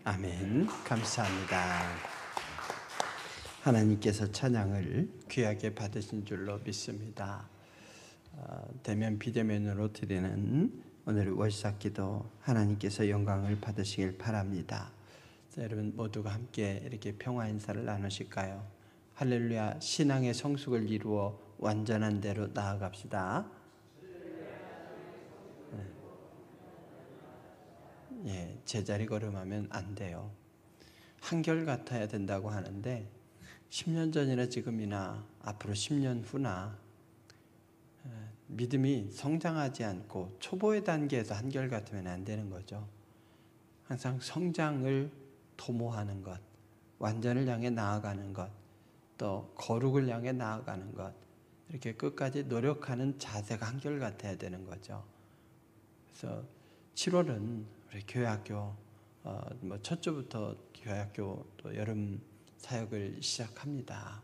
아멘. 감사합니다. 하나님께서 찬양을 귀하게 받으신 줄로 믿습니다. 대면 비대면으로 드리는 오늘 월삭기도 하나님께서 영광을 받으시길 바랍니다. 자, 여러분 모두가 함께 이렇게 평화 인사를 나누실까요? 할렐루야. 신앙의 성숙을 이루어 완전한 대로 나아갑시다. 제자리 걸음하면 안 돼요. 한결같아야 된다고 하는데 10년 전이나 지금이나 앞으로 10년 후나 믿음이 성장하지 않고 초보의 단계에서 한결같으면 안 되는 거죠. 항상 성장을 도모하는 것, 완전을 향해 나아가는 것, 또 거룩을 향해 나아가는 것, 이렇게 끝까지 노력하는 자세가 한결같아야 되는 거죠. 그래서 7월은 우리 교회학교 첫 주부터 교회학교 또 여름 사역을 시작합니다.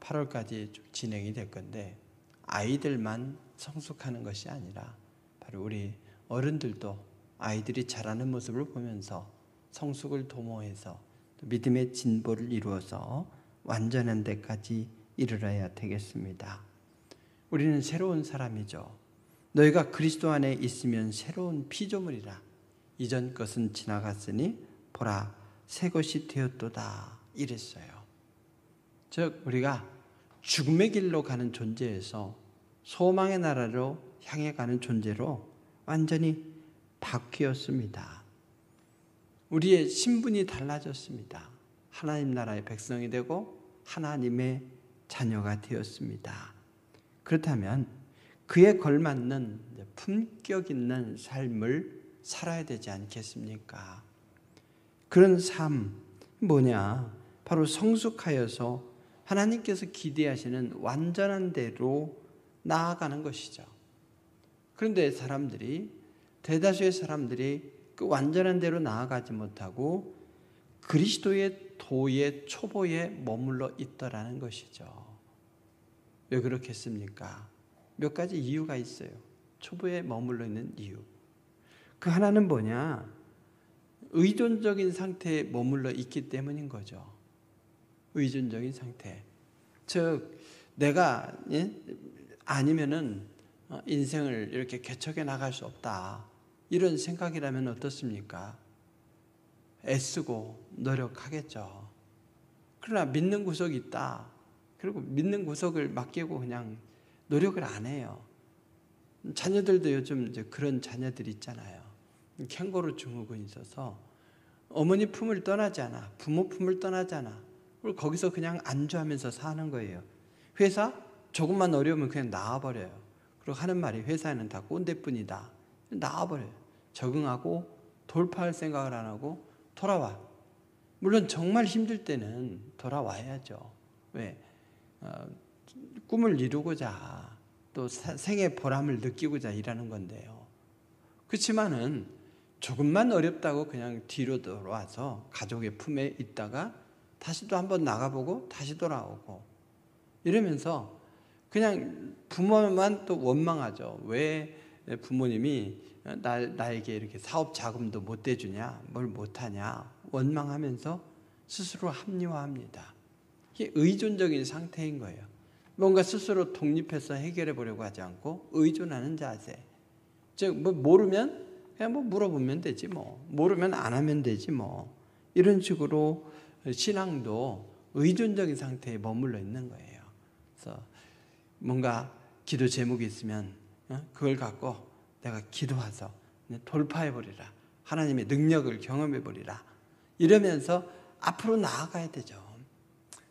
8월까지 쭉 진행이 될 건데 아이들만 성숙하는 것이 아니라 바로 우리 어른들도 아이들이 자라는 모습을 보면서 성숙을 도모해서 믿음의 진보를 이루어서 완전한 데까지 이르러야 되겠습니다. 우리는 새로운 사람이죠. 너희가 그리스도 안에 있으면 새로운 피조물이라. 이전 것은 지나갔으니 보라 새 것이 되었도다 이랬어요. 즉 우리가 죽음의 길로 가는 존재에서 소망의 나라로 향해 가는 존재로 완전히 바뀌었습니다. 우리의 신분이 달라졌습니다. 하나님 나라의 백성이 되고 하나님의 자녀가 되었습니다. 그렇다면 그에 걸맞는 품격 있는 삶을 살아야 되지 않겠습니까? 그런 삶 뭐냐? 바로 성숙하여서 하나님께서 기대하시는 완전한 대로 나아가는 것이죠. 그런데 대다수의 사람들이 그 완전한 대로 나아가지 못하고 그리스도의 도의 초보에 머물러 있더라는 것이죠. 왜 그렇겠습니까? 몇 가지 이유가 있어요. 초보에 머물러 있는 이유. 그 하나는 뭐냐? 의존적인 상태에 머물러 있기 때문인 거죠. 의존적인 상태. 즉 내가 아니면은 인생을 이렇게 개척해 나갈 수 없다. 이런 생각이라면 어떻습니까? 애쓰고 노력하겠죠. 그러나 믿는 구석이 있다. 그리고 믿는 구석을 맡기고 그냥 노력을 안 해요. 자녀들도 요즘 이제 그런 자녀들이 있잖아요. 캥거루 증후군이 있어서 어머니 품을 떠나지 않아. 부모 품을 떠나지 않아. 그리고 거기서 그냥 안주하면서 사는 거예요. 회사 조금만 어려우면 그냥 나와버려요. 그리고 하는 말이 회사에는 다 꼰대뿐이다. 나와버려요. 적응하고 돌파할 생각을 안 하고 돌아와. 물론 정말 힘들 때는 돌아와야죠. 왜? 꿈을 이루고자 또 생의 보람을 느끼고자 일하는 건데요. 그렇지만은 조금만 어렵다고 그냥 뒤로 돌아와서 가족의 품에 있다가 다시 또 한번 나가보고 다시 돌아오고 이러면서 그냥 부모만 또 원망하죠. 왜 부모님이 나에게 이렇게 사업 자금도 못 대주냐, 뭘 못하냐 원망하면서 스스로 합리화합니다. 이게 의존적인 상태인 거예요. 뭔가 스스로 독립해서 해결해 보려고 하지 않고 의존하는 자세. 즉 모르면 그냥 물어보면 되지 모르면 안 하면 되지 이런 식으로 신앙도 의존적인 상태에 머물러 있는 거예요. 그래서 뭔가 기도 제목이 있으면 그걸 갖고 내가 기도해서 돌파해 버리라. 하나님의 능력을 경험해 버리라. 이러면서 앞으로 나아가야 되죠.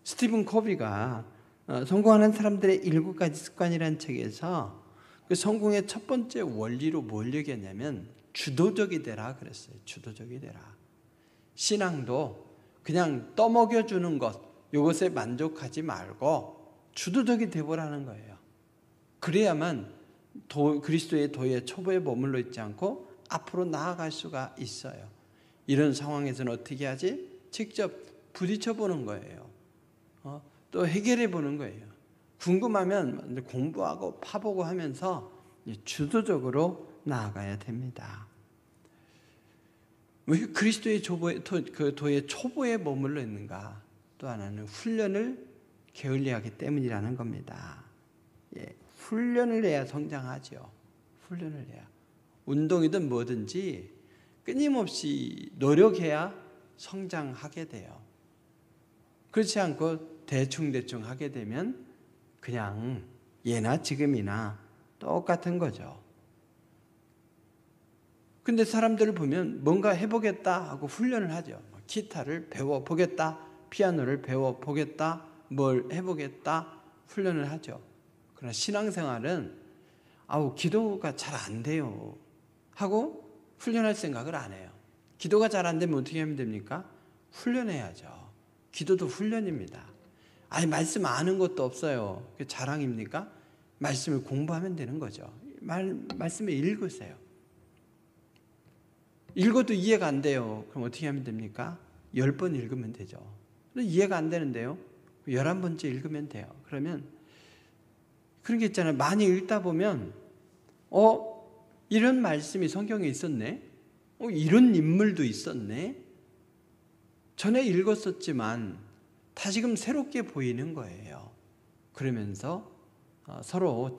스티븐 코비가 성공하는 사람들의 7가지 습관이라는 책에서 그 성공의 첫 번째 원리로 뭘 얘기했냐면 주도적이 되라 그랬어요. 주도적이 되라. 신앙도 그냥 떠먹여주는 것, 이것에 만족하지 말고 주도적이 되보라는 거예요. 그래야만 그리스도의 도의 초보에 머물러 있지 않고 앞으로 나아갈 수가 있어요. 이런 상황에서는 어떻게 하지? 직접 부딪혀 보는 거예요. 또 해결해 보는 거예요. 궁금하면 공부하고 파보고 하면서 주도적으로 나아가야 됩니다. 왜 그리스도의 도의 초보에 머물러 있는가? 또 하나는 훈련을 게을리하기 때문이라는 겁니다. 예, 훈련을 해야 성장하죠. 훈련을 해야. 운동이든 뭐든지 끊임없이 노력해야 성장하게 돼요. 그렇지 않고 대충대충 하게 되면 그냥 예나 지금이나 똑같은 거죠. 근데 사람들을 보면 뭔가 해보겠다 하고 훈련을 하죠. 기타를 배워보겠다, 피아노를 배워보겠다, 뭘 해보겠다 훈련을 하죠. 그러나 신앙생활은 기도가 잘 안 돼요 하고 훈련할 생각을 안 해요. 기도가 잘 안 되면 어떻게 하면 됩니까? 훈련해야죠. 기도도 훈련입니다. 말씀 아는 것도 없어요. 그게 자랑입니까? 말씀을 공부하면 되는 거죠. 말씀을 읽으세요. 읽어도 이해가 안 돼요. 그럼 어떻게 하면 됩니까? 10번 읽으면 되죠. 이해가 안 되는데요. 11번째 읽으면 돼요. 그러면 그런 게 있잖아요. 많이 읽다 보면 이런 말씀이 성경에 있었네. 이런 인물도 있었네. 전에 읽었었지만 다시금 새롭게 보이는 거예요. 그러면서 서로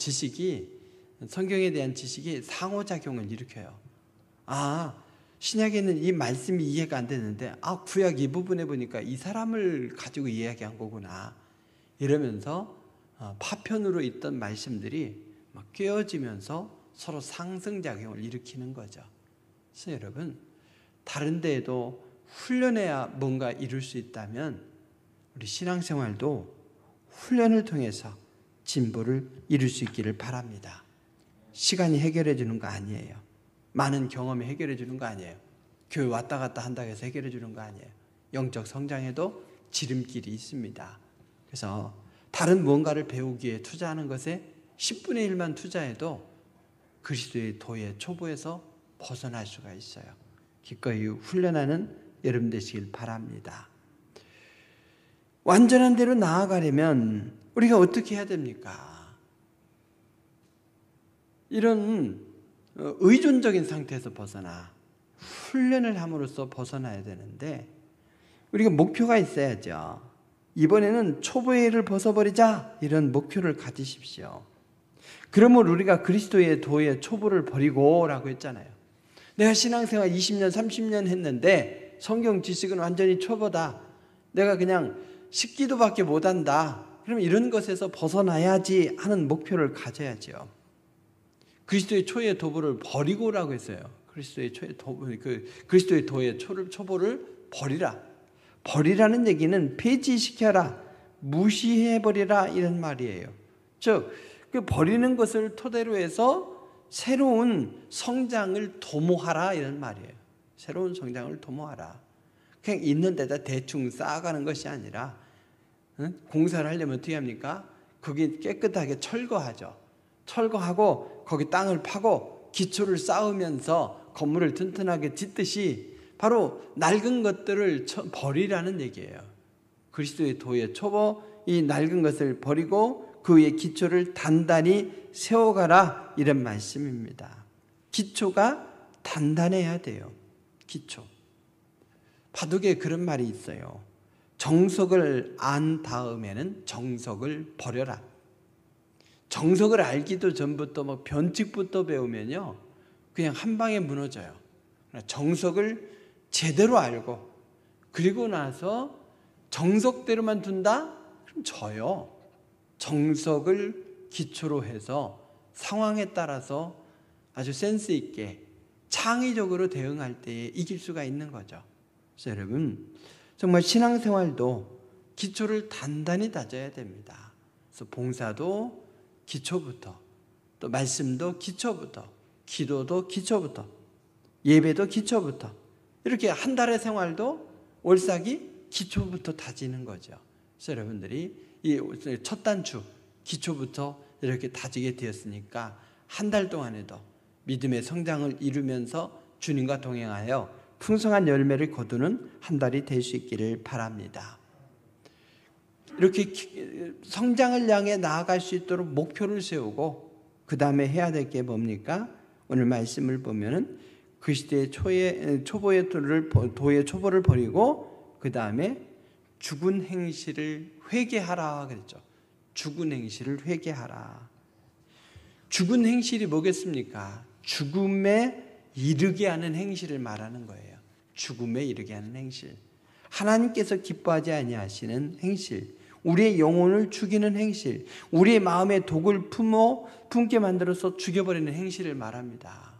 성경에 대한 지식이 상호작용을 일으켜요. 신약에는 이 말씀이 이해가 안 되는데 구약 이 부분에 보니까 이 사람을 가지고 이야기한 거구나. 이러면서 파편으로 있던 말씀들이 막 꿰어지면서 서로 상승작용을 일으키는 거죠. 그래서 여러분, 다른 데에도 훈련해야 뭔가 이룰 수 있다면 우리 신앙생활도 훈련을 통해서 진보를 이룰 수 있기를 바랍니다. 시간이 해결해 주는 거 아니에요. 많은 경험이 해결해 주는 거 아니에요. 교회 왔다 갔다 한다고 해서 해결해 주는 거 아니에요. 영적 성장에도 지름길이 있습니다. 그래서 다른 무언가를 배우기 위해 투자하는 것에 10분의 1만 투자해도 그리스도의 도의 초보에서 벗어날 수가 있어요. 기꺼이 훈련하는 여러분 되시길 바랍니다. 완전한 대로 나아가려면 우리가 어떻게 해야 됩니까? 이런 의존적인 상태에서 벗어나 훈련을 함으로써 벗어나야 되는데 우리가 목표가 있어야죠. 이번에는 초보의 일을 벗어버리자, 이런 목표를 가지십시오. 그러면 우리가 그리스도의 도의 초보를 버리고 라고 했잖아요. 내가 신앙생활 20년 30년 했는데 성경 지식은 완전히 초보다, 내가 그냥 식기도밖에 못한다, 그럼 이런 것에서 벗어나야지 하는 목표를 가져야죠. 그리스도의 초의 도보를 버리고라고 했어요. 그리스도의 도의 초보를 버리라. 버리라는 얘기는 폐지시켜라, 무시해버리라, 이런 말이에요. 즉, 그 버리는 것을 토대로 해서 새로운 성장을 도모하라, 이런 말이에요. 새로운 성장을 도모하라. 그냥 있는 데다 대충 쌓아가는 것이 아니라, 공사를 하려면 어떻게 합니까? 거기 깨끗하게 철거하죠. 철거하고 거기 땅을 파고 기초를 쌓으면서 건물을 튼튼하게 짓듯이 바로 낡은 것들을 버리라는 얘기예요. 그리스도의 도의 초보, 이 낡은 것을 버리고 그 위에 기초를 단단히 세워가라, 이런 말씀입니다. 기초가 단단해야 돼요. 기초. 바둑에 그런 말이 있어요. 정석을 안 다음에는 정석을 버려라. 정석을 알기도 전부터 뭐 변칙부터 배우면요, 그냥 한 방에 무너져요. 정석을 제대로 알고 그리고 나서 정석대로만 둔다? 그럼 져요. 정석을 기초로 해서 상황에 따라서 아주 센스 있게 창의적으로 대응할 때에 이길 수가 있는 거죠. 그래서 여러분, 정말 신앙생활도 기초를 단단히 다져야 됩니다. 그래서 봉사도 기초부터, 또 말씀도 기초부터, 기도도 기초부터, 예배도 기초부터, 이렇게 한 달의 생활도 올싹이 기초부터 다지는 거죠. 그래서 여러분들이 이 첫 단추 기초부터 이렇게 다지게 되었으니까 한 달 동안에도 믿음의 성장을 이루면서 주님과 동행하여 풍성한 열매를 거두는 한 달이 될 수 있기를 바랍니다. 이렇게 성장을 향해 나아갈 수 있도록 목표를 세우고 그 다음에 해야 될 게 뭡니까? 오늘 말씀을 보면은 그 시대의 도의 초보를 버리고 그 다음에 죽은 행실을 회개하라 그랬죠. 죽은 행실을 회개하라. 죽은 행실이 뭐겠습니까? 죽음에 이르게 하는 행실을 말하는 거예요. 죽음에 이르게 하는 행실. 하나님께서 기뻐하지 아니하시는 행실. 우리의 영혼을 죽이는 행실. 우리의 마음에 독을 품게 만들어서 죽여버리는 행실을 말합니다.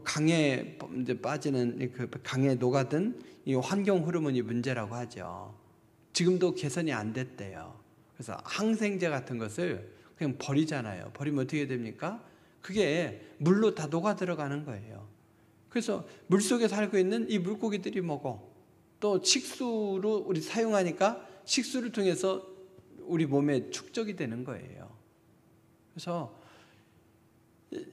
강에 빠지는 그 강에 녹아든 이 환경 호르몬이 문제라고 하죠. 지금도 개선이 안 됐대요. 그래서 항생제 같은 것을 그냥 버리잖아요. 버리면 어떻게 됩니까? 그게 물로 다 녹아 들어가는 거예요. 그래서 물속에 살고 있는 이 물고기들이 먹어. 또 식수로 우리 사용하니까 식수를 통해서 우리 몸에 축적이 되는 거예요. 그래서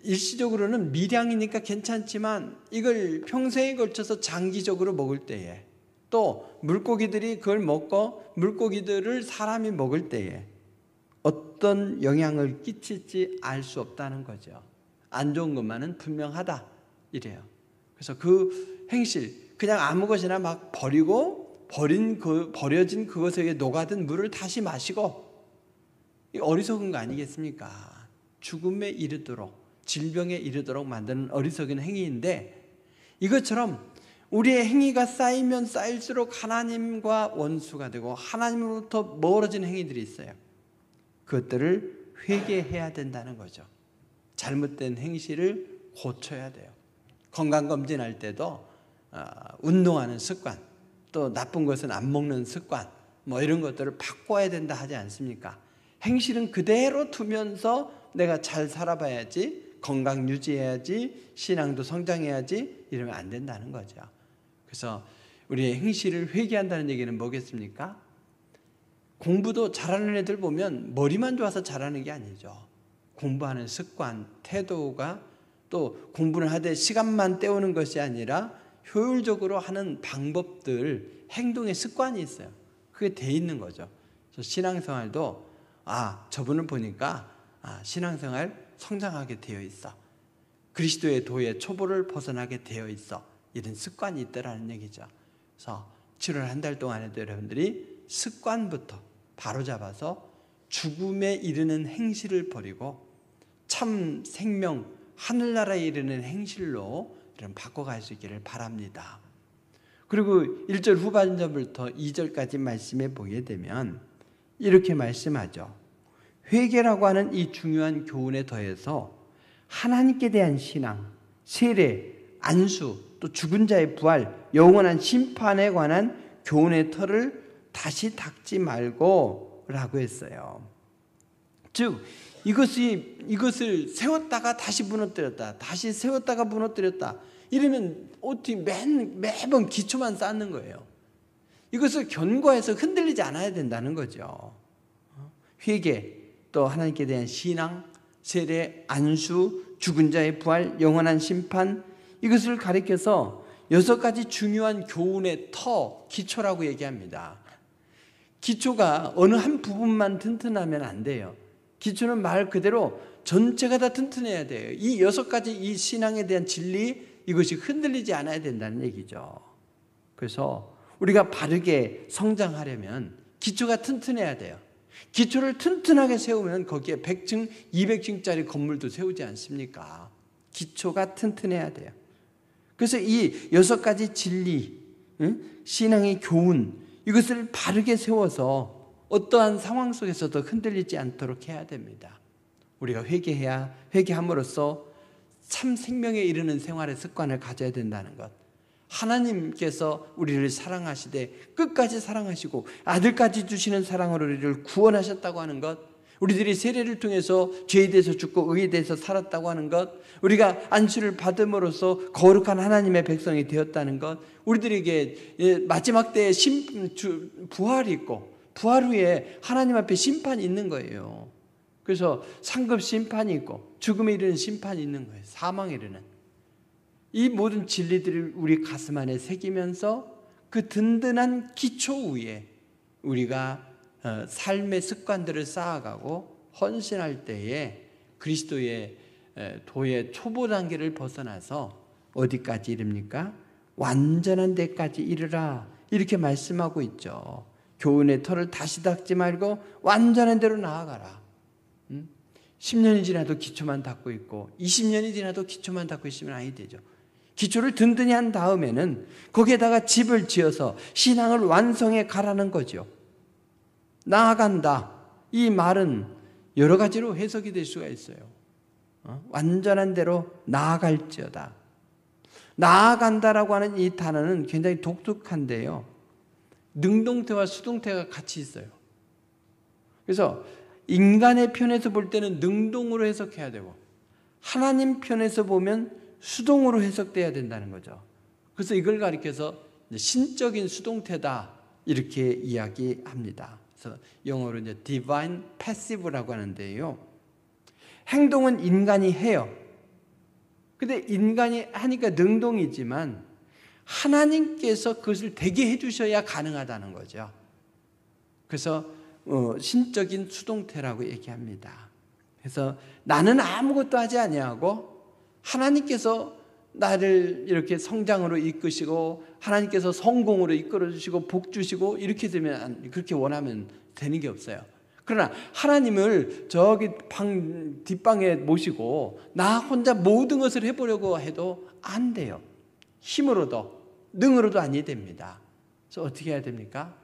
일시적으로는 미량이니까 괜찮지만 이걸 평생에 걸쳐서 장기적으로 먹을 때에 또 물고기들이 그걸 먹고 물고기들을 사람이 먹을 때에 어떤 영향을 끼칠지 알 수 없다는 거죠. 안 좋은 것만은 분명하다 이래요. 그래서 그 행실 그냥 아무 것이나 막 버리고 버려진 그것에 녹아든 물을 다시 마시고 어리석은 거 아니겠습니까? 죽음에 이르도록 질병에 이르도록 만드는 어리석은 행위인데 이것처럼 우리의 행위가 쌓이면 쌓일수록 하나님과 원수가 되고 하나님으로부터 멀어지는 행위들이 있어요. 그것들을 회개해야 된다는 거죠. 잘못된 행실을 고쳐야 돼요. 건강검진할 때도 운동하는 습관, 또 나쁜 것은 안 먹는 습관, 이런 것들을 바꿔야 된다 하지 않습니까? 행실은 그대로 두면서 내가 잘 살아봐야지, 건강 유지해야지, 신앙도 성장해야지 이러면 안 된다는 거죠. 그래서 우리의 행실을 회개한다는 얘기는 뭐겠습니까? 공부도 잘하는 애들 보면 머리만 좋아서 잘하는 게 아니죠. 공부하는 습관, 태도가 또 공부를 하되 시간만 때우는 것이 아니라 효율적으로 하는 방법들, 행동의 습관이 있어요. 그게 돼 있는 거죠. 그래서 신앙생활도 저분을 보니까 신앙생활 성장하게 되어 있어. 그리스도의 도의 초보를 벗어나게 되어 있어. 이런 습관이 있다라는 얘기죠. 그래서 7월 한 달 동안에도 여러분들이 습관부터 바로잡아서 죽음에 이르는 행실을 버리고 참 생명, 하늘나라에 이르는 행실로 이런 바꿔갈 수 있기를 바랍니다. 그리고 1절 후반절부터 2절까지 말씀해 보게 되면 이렇게 말씀하죠. 회개라고 하는 이 중요한 교훈에 더해서 하나님께 대한 신앙, 세례, 안수, 또 죽은 자의 부활, 영원한 심판에 관한 교훈의 틀을 다시 닦지 말고 라고 했어요. 즉 이것을 세웠다가 다시 무너뜨렸다, 다시 세웠다가 무너뜨렸다 이러면 어떻게 매번 기초만 쌓는 거예요. 이것을 견고해서 흔들리지 않아야 된다는 거죠. 회개, 또 하나님께 대한 신앙, 세례, 안수, 죽은 자의 부활, 영원한 심판 이것을 가리켜서 6가지 중요한 교훈의 기초라고 얘기합니다. 기초가 어느 한 부분만 튼튼하면 안 돼요. 기초는 말 그대로 전체가 다 튼튼해야 돼요. 이 6가지 이 신앙에 대한 진리 이것이 흔들리지 않아야 된다는 얘기죠. 그래서 우리가 바르게 성장하려면 기초가 튼튼해야 돼요. 기초를 튼튼하게 세우면 거기에 100층, 200층짜리 건물도 세우지 않습니까? 기초가 튼튼해야 돼요. 그래서 이 6가지 진리, 신앙의 교훈 이것을 바르게 세워서 어떠한 상황 속에서도 흔들리지 않도록 해야 됩니다. 우리가 회개함으로써 참 생명에 이르는 생활의 습관을 가져야 된다는 것. 하나님께서 우리를 사랑하시되 끝까지 사랑하시고 아들까지 주시는 사랑으로 우리를 구원하셨다고 하는 것, 우리들이 세례를 통해서 죄에 대해서 죽고 의에 대해서 살았다고 하는 것, 우리가 안수를 받음으로써 거룩한 하나님의 백성이 되었다는 것, 우리들에게 마지막 때에 부활이 있고 부활 후에 하나님 앞에 심판이 있는 거예요. 그래서 상급 심판이 있고 죽음에 이르는 심판이 있는 거예요. 사망에 이르는. 이 모든 진리들을 우리 가슴 안에 새기면서 그 든든한 기초 위에 우리가 삶의 습관들을 쌓아가고 헌신할 때에 그리스도의 도의 초보 단계를 벗어나서 어디까지 이릅니까? 완전한 데까지 이르라. 이렇게 말씀하고 있죠. 교훈의 털을 다시 닦지 말고 완전한 데로 나아가라. 10년이 지나도 기초만 닦고 있고 20년이 지나도 기초만 닦고 있으면 아니 되죠. 기초를 든든히 한 다음에는 거기에다가 집을 지어서 신앙을 완성해 가라는 거죠. 나아간다. 이 말은 여러 가지로 해석이 될 수가 있어요. 완전한 대로 나아갈지어다. 나아간다라고 하는 이 단어는 굉장히 독특한데요. 능동태와 수동태가 같이 있어요. 그래서 인간의 편에서 볼 때는 능동으로 해석해야 되고 하나님 편에서 보면 수동으로 해석돼야 된다는 거죠. 그래서 이걸 가리켜서 신적인 수동태다 이렇게 이야기합니다. 그래서 영어로 이제 divine passive라고 하는데요. 행동은 인간이 해요. 근데 인간이 하니까 능동이지만 하나님께서 그것을 되게 해주셔야 가능하다는 거죠. 그래서 신적인 수동태라고 얘기합니다. 그래서 나는 아무것도 하지 아니하고 하나님께서 나를 이렇게 성장으로 이끄시고 하나님께서 성공으로 이끌어 주시고 복 주시고 이렇게 되면 그렇게 원하면 되는 게 없어요. 그러나 하나님을 저기 뒷방에 모시고 나 혼자 모든 것을 해보려고 해도 안 돼요. 힘으로도 능으로도 아니 됩니다. 그래서 어떻게 해야 됩니까?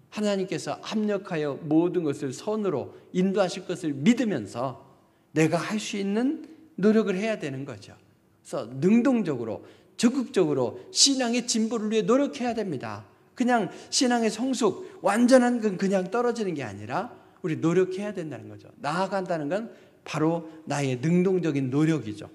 하나님께서 합력하여 모든 것을 선으로 인도하실 것을 믿으면서 내가 할 수 있는 노력을 해야 되는 거죠. 그래서 능동적으로 적극적으로 신앙의 진보를 위해 노력해야 됩니다. 그냥 신앙의 성숙 완전한 건 그냥 떨어지는 게 아니라 우리 노력해야 된다는 거죠. 나아간다는 건 바로 나의 능동적인 노력이죠.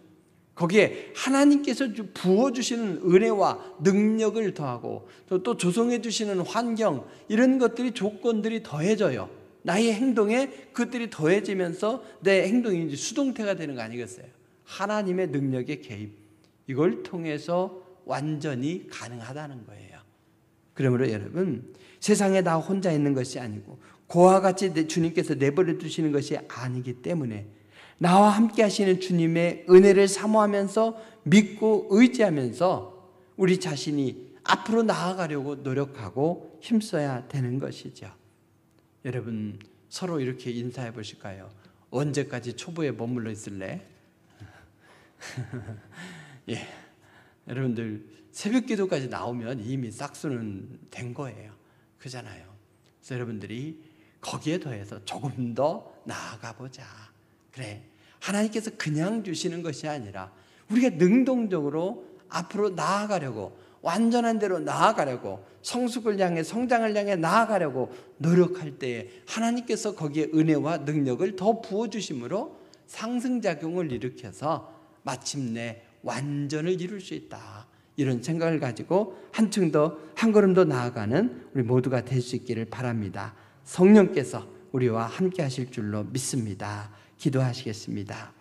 거기에 하나님께서 부어주시는 은혜와 능력을 더하고 또 조성해 주시는 환경 이런 것들이 조건들이 더해져요. 나의 행동에 그것들이 더해지면서 내 행동이 이제 수동태가 되는 거 아니겠어요? 하나님의 능력의 개입 이걸 통해서 완전히 가능하다는 거예요. 그러므로 여러분 세상에 나 혼자 있는 것이 아니고 그와 같이 주님께서 내버려 두시는 것이 아니기 때문에 나와 함께 하시는 주님의 은혜를 사모하면서 믿고 의지하면서 우리 자신이 앞으로 나아가려고 노력하고 힘써야 되는 것이죠. 여러분 서로 이렇게 인사해 보실까요? 언제까지 초보에 머물러 있을래? 예, 여러분들 새벽 기도까지 나오면 이미 싹수는 된 거예요. 그잖아요. 그래서 여러분들이 거기에 더해서 조금 더 나아가 보자. 그래, 하나님께서 그냥 주시는 것이 아니라 우리가 능동적으로 앞으로 나아가려고 완전한 대로 나아가려고 성숙을 향해 성장을 향해 나아가려고 노력할 때에 하나님께서 거기에 은혜와 능력을 더 부어주심으로 상승작용을 일으켜서 마침내 완전을 이룰 수 있다. 이런 생각을 가지고 한층 더 한 걸음 더 나아가는 우리 모두가 될 수 있기를 바랍니다. 성령께서 우리와 함께 하실 줄로 믿습니다. 기도하시겠습니다.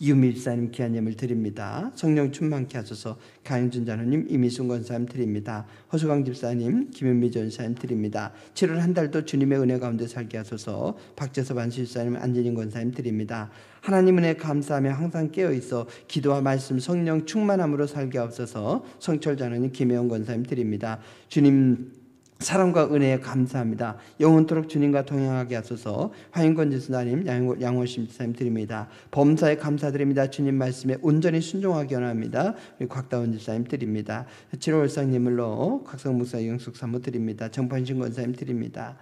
이유미 집사님 귀한 예물 드립니다. 성령 충만케 하소서. 강영준 장로님, 이미순 권사님 드립니다. 허수광 집사님, 김현미 전사님 드립니다. 7월 한 달도 주님의 은혜 가운데 살게 하소서. 박재섭 안수 집사님, 안진인 권사님 드립니다. 하나님 은혜 감사하며 항상 깨어있어 기도와 말씀 성령 충만함으로 살게 하옵소서. 성철 장로님, 김혜원 권사님 드립니다. 주님 사랑과 은혜에 감사합니다. 영원토록 주님과 동행하게 하소서. 화인권 지사님, 양호심 지사님 드립니다. 범사에 감사드립니다. 주님 말씀에 온전히 순종하기 원합니다. 우리 곽다운 지사님 드립니다. 7월 월상예물로 곽성 목사 영숙 사모 드립니다. 정판신 권사님 드립니다.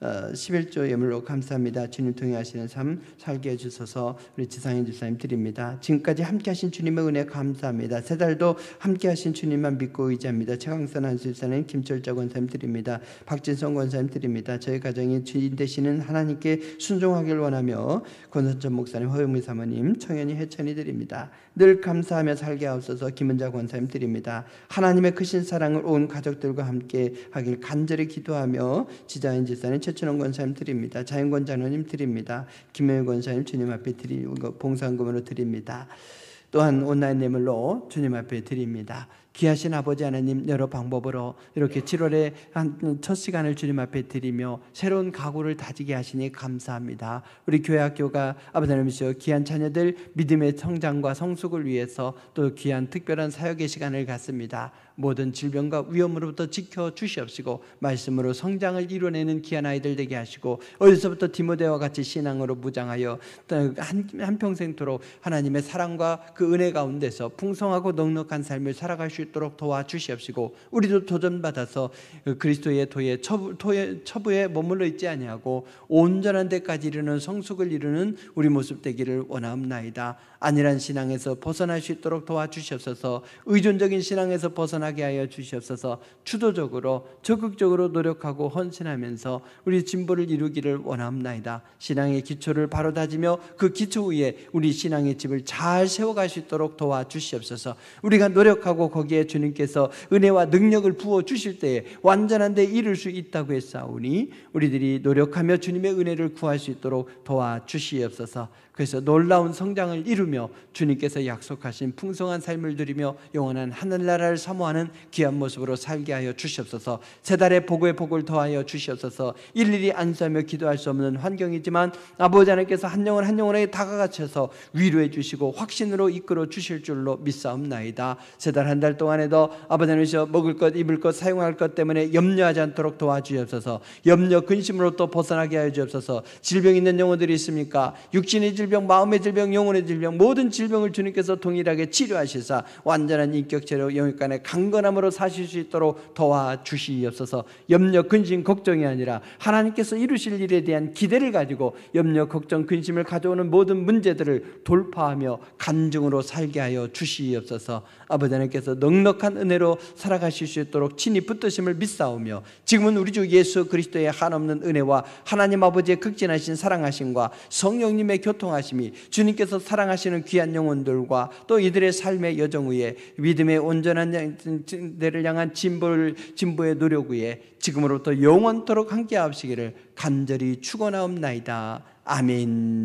11조 예물로 감사합니다. 주님 통해 하시는 삶 살게 해주셔서 우리 지상인 집사님 드립니다. 지금까지 함께 하신 주님의 은혜 감사합니다. 세 달도 함께 하신 주님만 믿고 의지합니다. 최강선 한수 집사님, 김철자 권사님 드립니다. 박진성 권사님 드립니다. 저희 가정이 주인 되시는 하나님께 순종하길 원하며 권선천 목사님, 허영미 사모님, 청현이 해천이 드립니다. 늘 감사하며 살게 하옵소서. 김은자 권사님 드립니다. 하나님의 크신 사랑을 온 가족들과 함께 하길 간절히 기도하며 지자인 집사님, 최춘원 권사님 드립니다. 자연권 장로님 드립니다. 김혜일 권사님 주님 앞에 드리고 봉사금으로 드립니다. 또한 온라인 예물로 주님 앞에 드립니다. 귀하신 아버지 하나님, 여러 방법으로 이렇게 7월에 한 첫 시간을 주님 앞에 드리며 새로운 각오를 다지게 하시니 감사합니다. 우리 교회 학교가 아버지 하나님이시여 귀한 자녀들 믿음의 성장과 성숙을 위해서 또 귀한 특별한 사역의 시간을 갖습니다. 모든 질병과 위험으로부터 지켜주시옵시고 말씀으로 성장을 이뤄내는 귀한 아이들 되게 하시고 어디서부터 디모데와 같이 신앙으로 무장하여 한평생토록 하나님의 사랑과 그 은혜 가운데서 풍성하고 넉넉한 삶을 살아갈 수 있도록 도와주시옵시고 우리도 도전받아서 그리스도의 도의 처부에 머물러 있지 아니하고 온전한 데까지 이르는 성숙을 이루는 우리 모습 되기를 원하옵나이다. 안일한 신앙에서 벗어날 수 있도록 도와주시옵소서. 의존적인 신앙에서 벗어나게 하여 주시옵소서. 주도적으로 적극적으로 노력하고 헌신하면서 우리 진보를 이루기를 원하옵나이다. 신앙의 기초를 바로 다지며 그 기초 위에 우리 신앙의 집을 잘 세워갈 수 있도록 도와주시옵소서. 우리가 노력하고 거기에 주님께서 은혜와 능력을 부어주실 때에 완전한 데 이룰 수 있다고 했사오니 우리들이 노력하며 주님의 은혜를 구할 수 있도록 도와주시옵소서. 그래서 놀라운 성장을 이루며 주님께서 약속하신 풍성한 삶을 누리며 영원한 하늘나라를 사모하는 귀한 모습으로 살게 하여 주시옵소서. 세 달의 복의 복을 더하여 주시옵소서. 일일이 안수하며 기도할 수 없는 환경이지만 아버지 하나님께서 한 영혼 한 영혼에게 다가가셔서 위로해 주시고 확신으로 이끌어 주실 줄로 믿사옵나이다. 세 달 한 달 동안에도 아버지 하나님께서 먹을 것 입을 것 사용할 것 때문에 염려하지 않도록 도와주시옵소서. 염려 근심으로부터 벗어나게 하여 주옵소서. 질병 있는 영혼들이 있습니까? 육신의 질병, 마음의 질병, 영혼의 질병, 모든 질병을 주님께서 동일하게 치료하시사 완전한 인격체로 영육간의 강건함으로 사실 수 있도록 도와주시옵소서. 염려, 근심, 걱정이 아니라 하나님께서 이루실 일에 대한 기대를 가지고 염려, 걱정, 근심을 가져오는 모든 문제들을 돌파하며 간증으로 살게 하여 주시옵소서. 아버지 하나님께서 넉넉한 은혜로 살아가실 수 있도록 친히 붙드심을 믿사오며 지금은 우리 주 예수 그리스도의 한없는 은혜와 하나님 아버지의 극진하신 사랑하심과 성령님의 교통하심이 주님께서 사랑하시는 귀한 영혼들과 또 이들의 삶의 여정 위에 믿음의 온전한 데를 향한 진보의 노력 위에 지금으로부터 영원토록 함께 하시기를 간절히 축원하옵나이다. 아멘.